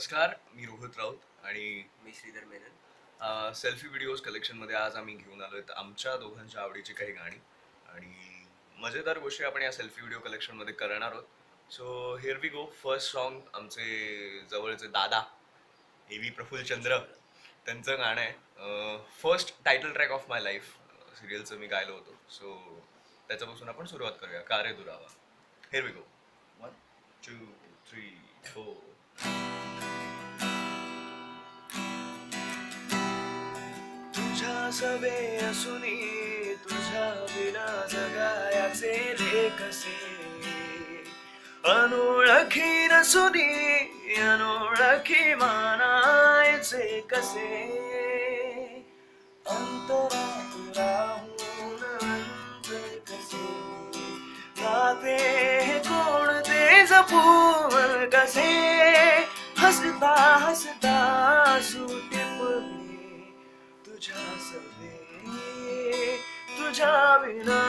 नमस्कार, मी रोहित राऊत आणि मी Shridhar Menon. Selfie videos कलेक्शनमध्ये आज आम्ही घेऊन आलोय आमच्या दोघांच्या आवडीची काही गाणी आणि मजेदार गोष्टी आपण या सेल्फी व्हिडिओ कलेक्शनमध्ये करणार आहोत. So here we go. First song आमचे जवळचे दादा ए प्रफुल्लचंद्र त्यांचं गाणं आहे. First title track of my life सिरियलचं मी गायलो होतो. सो त्याच्यापासून आपण सुरुवात करूया. का रे दुरावा. Here we go. 1 2 3 4. तुझ्या सवे असुनी तुझ्या विना जगायाचे रे कसे, अनोळखी नसुनी अनोळखी मानायचे कसे, अंतरात राहून अंतर कसे, नाते हे कोणते जपून कसे, हसता हसता सुटे पडले तुझ्या सवे तुझ्या विना